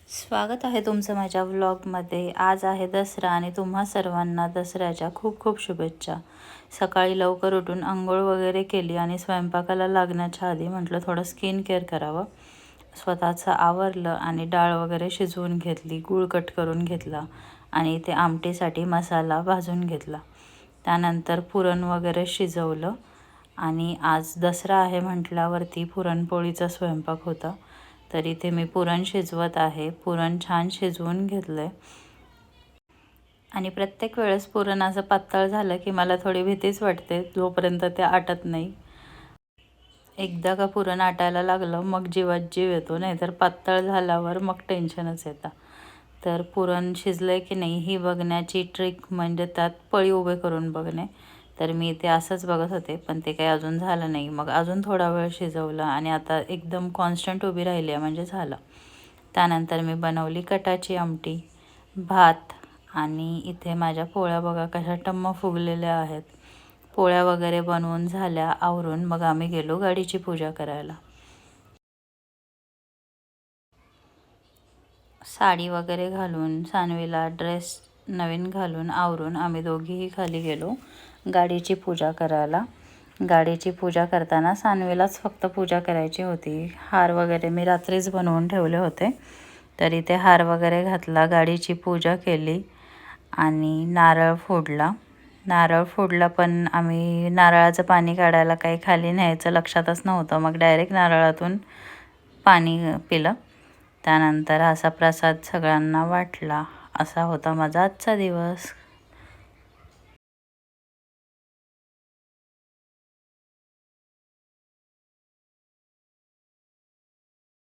स्वागत आहे तुमचं माझ्या व्लॉगमध्ये। आज आहे दसरा आणि तुम्हा सर्वांना दसऱ्याच्या खूप खूप शुभेच्छा। सकाळी लवकर उठून अंघोळ वगैरे केली आणि स्वयंपाकाला लागण्याच्या आधी म्हटलं थोडं स्किन केअर करावं। स्वतःचं आवरलं आणि डाळ वगैरे शिजवून घेतली, गूळ कट करून घेतला आणि इथे आमटीसाठी मसाला भाजून घेतला। त्यानंतर पुरण वगैरे शिजवलं आणि आज दसरा आहे म्हटल्यावरती पुरणपोळीचा स्वयंपाक होता। तर इथे मी पुरण शिजवत आहे। पुरण छान शिजवून घेतलंय आणि प्रत्येक वेळेस पुरण असं पातळ झालं की मला थोडी भीतीच वाटते, जोपर्यंत ते आटत नाही। एकदा का पुरण आटायला लागलं मग जीवात जीव येतो, नाहीतर पातळ झाल्यावर मग टेन्शनच येतं। तर पुरण शिजलंय की नाही ही बघण्याची ट्रिक म्हणजे त्यात पळी उभे करून बघणे। तर मी ते असंच बघत होते, पण ते काही अजून झालं नाही। मग अजून थोडा वेळ शिजवलं आणि आता एकदम कॉन्स्टंट उभी राहिली आहे म्हणजे झालं। त्यानंतर मी बनवली कटाची आमटी, भात आणि इथे माझ्या पोळ्या बघा कशा टम्म फुगलेल्या आहेत। पोळ्या वगैरे बनवून झाल्या आवरून मग आम्ही गेलो गाडीची पूजा करायला। साडी वगैरे घालून, सानवीला ड्रेस नवीन घालून आवरून आम्ही दोघीही खाली गेलो गाडीची पूजा करायला। गाडीची पूजा करताना सानवीलाच फक्त पूजा करायची होती। हार वगैरे मी रात्रीच बनवून ठेवले होते। तर इथे हार वगैरे घातला, गाडीची पूजा केली आणि नारळ फोडला। नारळ फोडला पण आम्ही नारळाचं पाणी काढायला काही खाली न्यायचं लक्षातच नव्हतं, मग डायरेक्ट नारळातून पाणी पिलं। त्यानंतर असा प्रसाद सगळ्यांना वाटला। असा होता माझा आजचा दिवस।